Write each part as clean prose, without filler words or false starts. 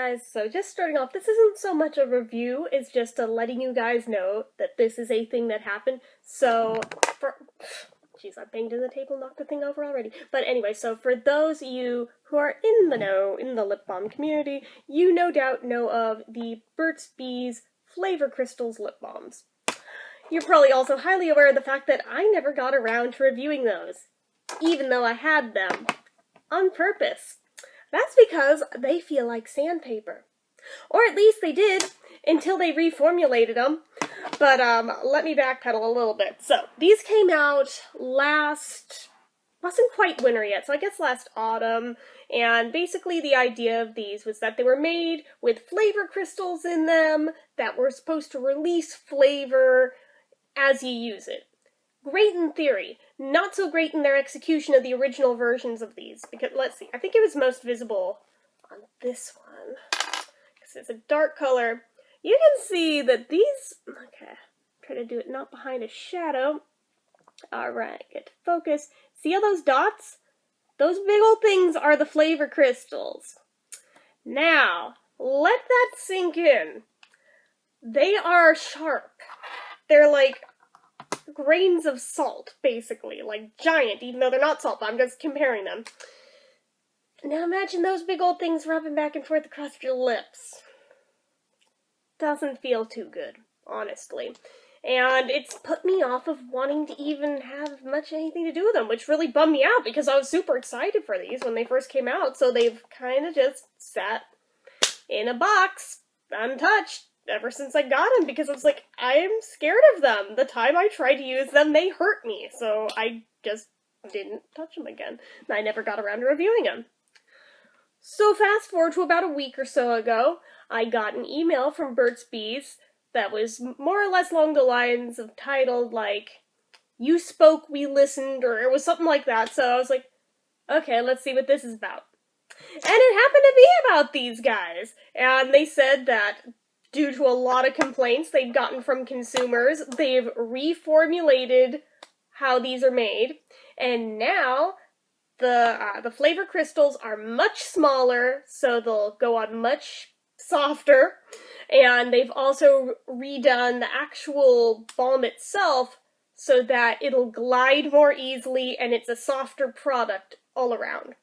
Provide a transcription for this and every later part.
guys, so just starting off, this isn't so much a review, it's just letting you guys know that this is a thing that happened. So, jeez, I banged in the table, knocked the thing over already. But anyway, so for those of you who are in the know, in the lip balm community, you no doubt know of the Burt's Bees Flavor Crystals lip balms. You're probably also highly aware of the fact that I never got around to reviewing those, even though I had them, on purpose. That's because they feel like sandpaper. Or at least they did, until they reformulated them. But let me backpedal a little bit. So, these came out wasn't quite winter yet, so I guess last autumn. And basically the idea of these was that they were made with flavor crystals in them that were supposed to release flavor as you use it. Great in theory, not so great in their execution of the original versions of these. Because, let's see, I think it was most visible on this one. Because it's a dark color. You can see that these, okay, try to do it not behind a shadow. Alright, get to focus. See all those dots? Those big old things are the flavor crystals. Now, let that sink in. They are sharp. They're like grains of salt, basically. Like giant, even though they're not salt, but I'm just comparing them. Now imagine those big old things rubbing back and forth across your lips. Doesn't feel too good, honestly. And it's put me off of wanting to even have much anything to do with them, which really bummed me out because I was super excited for these when they first came out, so they've kind of just sat in a box, untouched, ever since I got them, because I was like, I'm scared of them. The time I tried to use them, they hurt me, so I just didn't touch them again. And I never got around to reviewing them. So fast forward to about a week or so ago, I got an email from Burt's Bees that was more or less along the lines of titled, like, "You spoke, we listened," or it was something like that, so I was like, okay, let's see what this is about. And it happened to be about these guys, and they said that due to a lot of complaints they've gotten from consumers, they've reformulated how these are made, and now the flavor crystals are much smaller, so they'll go on much softer, and they've also redone the actual balm itself so that it'll glide more easily and it's a softer product all around.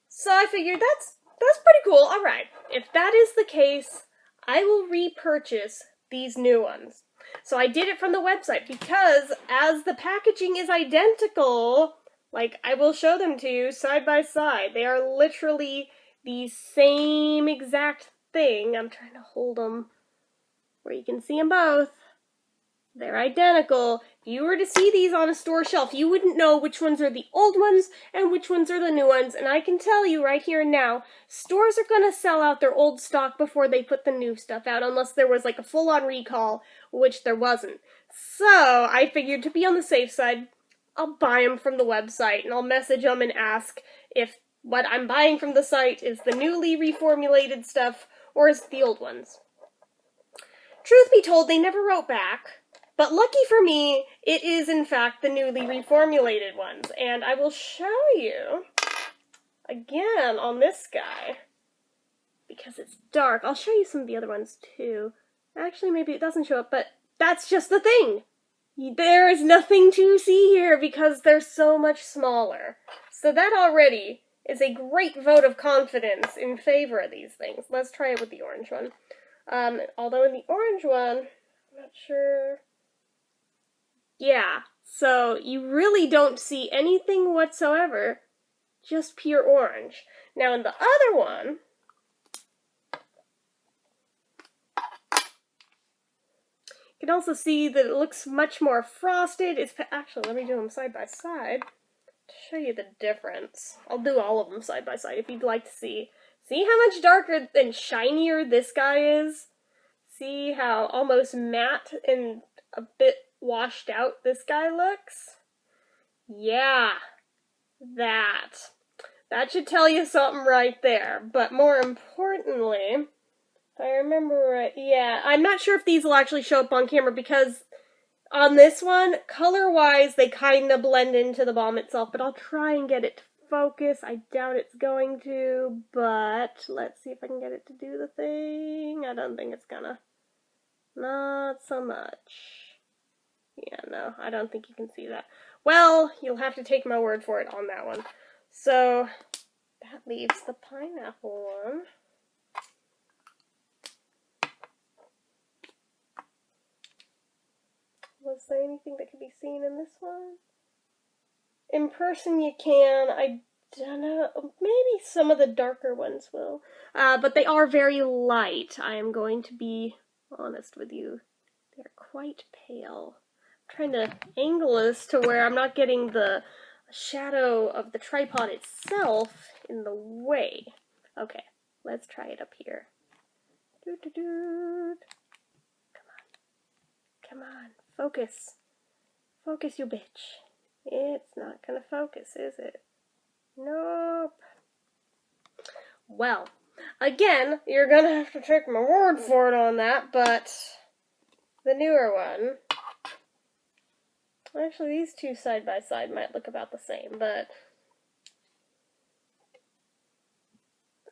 So I figured that's pretty cool. Alright, if that is the case, I will repurchase these new ones. So I did it from the website because as the packaging is identical, like I will show them to you side by side. They are literally the same exact thing. I'm trying to hold them where you can see them both. They're identical. If you were to see these on a store shelf, you wouldn't know which ones are the old ones and which ones are the new ones. And I can tell you right here and now, stores are going to sell out their old stock before they put the new stuff out, unless there was like a full-on recall, which there wasn't. So I figured to be on the safe side, I'll buy them from the website and I'll message them and ask if what I'm buying from the site is the newly reformulated stuff or is it the old ones. Truth be told, they never wrote back. But lucky for me, it is in fact the newly reformulated ones, and I will show you again on this guy, because it's dark. I'll show you some of the other ones too. Actually, maybe it doesn't show up, but that's just the thing. There is nothing to see here because they're so much smaller. So that already is a great vote of confidence in favor of these things. Let's try it with the orange one. Although in the orange one, I'm not sure. Yeah, so you really don't see anything whatsoever, just pure orange. Now in the other one, you can also see that it looks much more frosted. It's actually, let me do them side by side to show you the difference. I'll do all of them side by side if you'd like to see. See how much darker and shinier this guy is? See how almost matte and a bit washed out this guy looks? Yeah, that should tell you something right there. But more importantly, if I remember right, yeah, I'm not sure if these will actually show up on camera because on this one, color-wise, they kind of blend into the balm itself, but I'll try and get it to focus. I doubt it's going to, but let's see if I can get it to do the thing. I don't think it's gonna. Not so much. Yeah, no, I don't think you can see that. Well, you'll have to take my word for it on that one. So, that leaves the pineapple one. Was there anything that could be seen in this one? In person you can. I don't know. Maybe some of the darker ones will. But they are very light. I am going to be honest with you. They're quite pale. I'm trying to angle this to where I'm not getting the shadow of the tripod itself in the way. Okay, let's try it up here. Doo-doo-doo. Come on, focus. Focus, you bitch. It's not gonna focus, is it? Nope. Well, again, you're gonna have to take my word for it on that, but the newer one, actually these two side by side might look about the same, but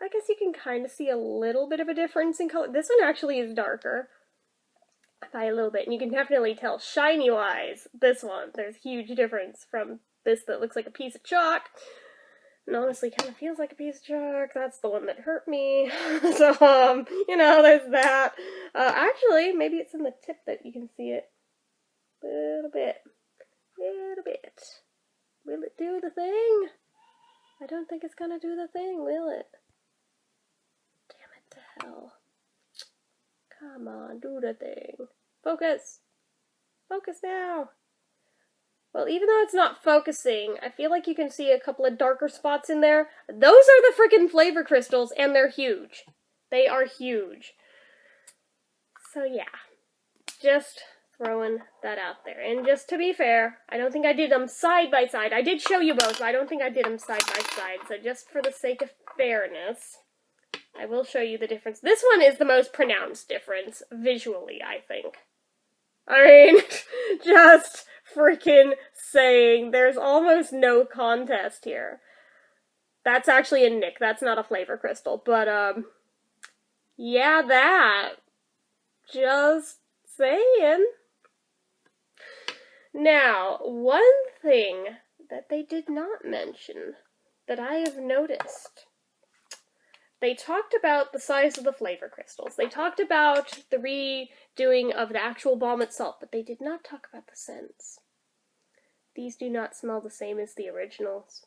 I guess you can kind of see a little bit of a difference in color. This one actually is darker by a little bit, and you can definitely tell shiny-wise, this one, there's a huge difference from this that looks like a piece of chalk, and honestly kind of feels like a piece of chalk. That's the one that hurt me. So, you know, there's that. Actually, maybe it's in the tip that you can see it. Little bit. Little bit. Will it do the thing? I don't think it's gonna do the thing, will it? Damn it to hell. Come on, do the thing. Focus! Focus now! Well, even though it's not focusing, I feel like you can see a couple of darker spots in there. Those are the frickin' flavor crystals, and they're huge. They are huge. So yeah, just throwing that out there. And just to be fair, I don't think I did them side by side. I did show you both, but I don't think I did them side by side. So just for the sake of fairness, I will show you the difference. This one is the most pronounced difference, visually, I think. I mean, just freaking saying, there's almost no contest here. That's actually a nick, that's not a flavor crystal, but, yeah, that. Just saying. Now, one thing that they did not mention that I have noticed. They talked about the size of the flavor crystals. They talked about the redoing of the actual balm itself, but they did not talk about the scents. These do not smell the same as the originals.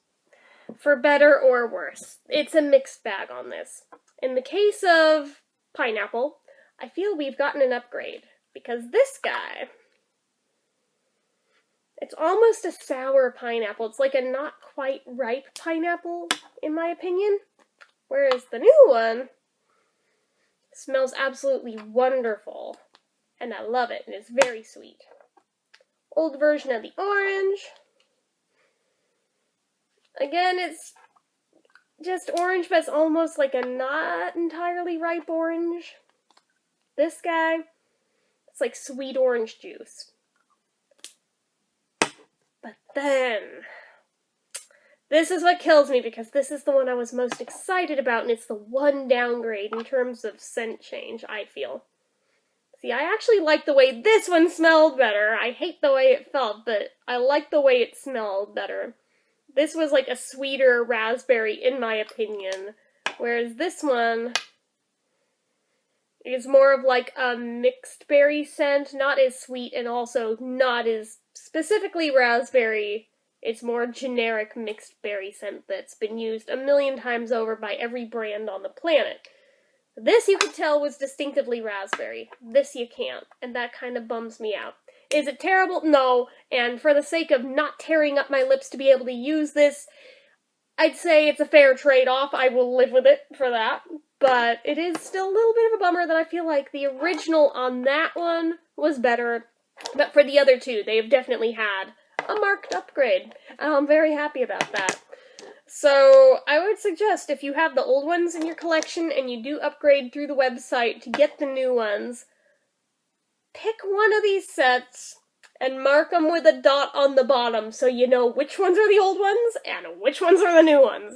For better or worse. It's a mixed bag on this. In the case of pineapple, I feel we've gotten an upgrade, because this guy, it's almost a sour pineapple. It's like a not quite ripe pineapple, in my opinion. Whereas the new one smells absolutely wonderful, and I love it, and it's very sweet. Old version of the orange. Again, it's just orange, but it's almost like a not entirely ripe orange. This guy, it's like sweet orange juice. But then, this is what kills me, because this is the one I was most excited about, and it's the one downgrade in terms of scent change, I feel. See, I actually like the way this one smelled better. I hate the way it felt, but I like the way it smelled better. This was like a sweeter raspberry, in my opinion, whereas this one is more of like a mixed berry scent, not as sweet and also not as specifically raspberry. It's more generic mixed berry scent that's been used a million times over by every brand on the planet. This you could tell was distinctively raspberry. This you can't, and that kind of bums me out. Is it terrible? No, and for the sake of not tearing up my lips to be able to use this, I'd say it's a fair trade-off. I will live with it for that. But it is still a little bit of a bummer that I feel like the original on that one was better. But for the other two, they have definitely had a marked upgrade. And I'm very happy about that. So I would suggest if you have the old ones in your collection and you do upgrade through the website to get the new ones, pick one of these sets and mark them with a dot on the bottom so you know which ones are the old ones and which ones are the new ones.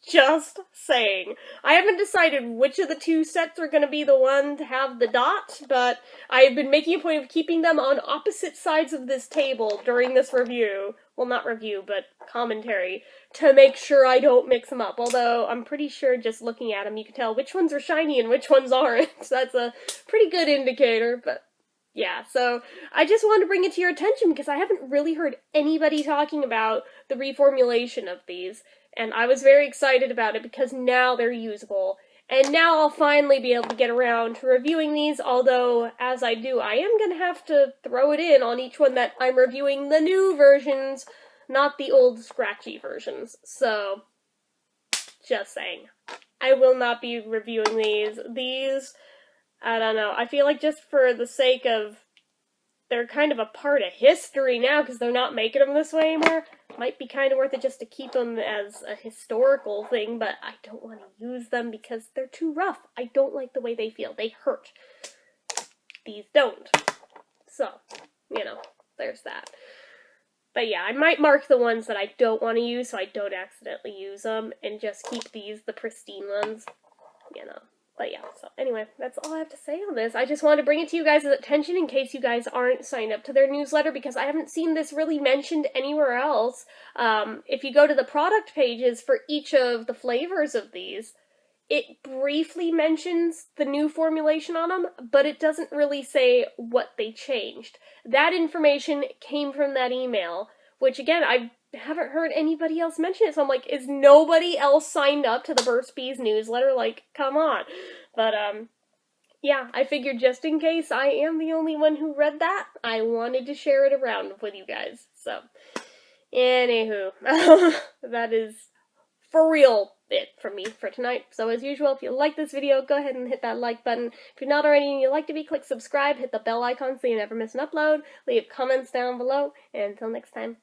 Just saying. I haven't decided which of the two sets are going to be the one to have the dot, but I've been making a point of keeping them on opposite sides of this table during this review. Well, not review, but commentary, to make sure I don't mix them up. Although, I'm pretty sure just looking at them you can tell which ones are shiny and which ones aren't. That's a pretty good indicator, but yeah, so I just wanted to bring it to your attention because I haven't really heard anybody talking about the reformulation of these. And I was very excited about it because now they're usable. And now I'll finally be able to get around to reviewing these, although, as I do, I am going to have to throw it in on each one that I'm reviewing the new versions, not the old scratchy versions. So, just saying. I will not be reviewing these. These, I don't know, I feel like just for the sake of they're kind of a part of history now because they're not making them this way anymore. Might be kind of worth it just to keep them as a historical thing, but I don't want to use them because they're too rough. I don't like the way they feel. They hurt. These don't. So, you know, there's that. But yeah, I might mark the ones that I don't want to use so I don't accidentally use them and just keep these, the pristine ones, you know. But yeah, so anyway, that's all I have to say on this. I just wanted to bring it to you guys' attention in case you guys aren't signed up to their newsletter because I haven't seen this really mentioned anywhere else. If you go to the product pages for each of the flavors of these, it briefly mentions the new formulation on them, but it doesn't really say what they changed. That information came from that email, which again, I haven't heard anybody else mention it, so I'm like, is nobody else signed up to the Burt's Bees newsletter? Like, come on. But, yeah, I figured just in case I am the only one who read that, I wanted to share it around with you guys. So, anywho, that is for real it from me for tonight. So as usual, if you like this video, go ahead and hit that like button. If you're not already and you'd like to be, click subscribe, hit the bell icon so you never miss an upload, leave comments down below, and until next time,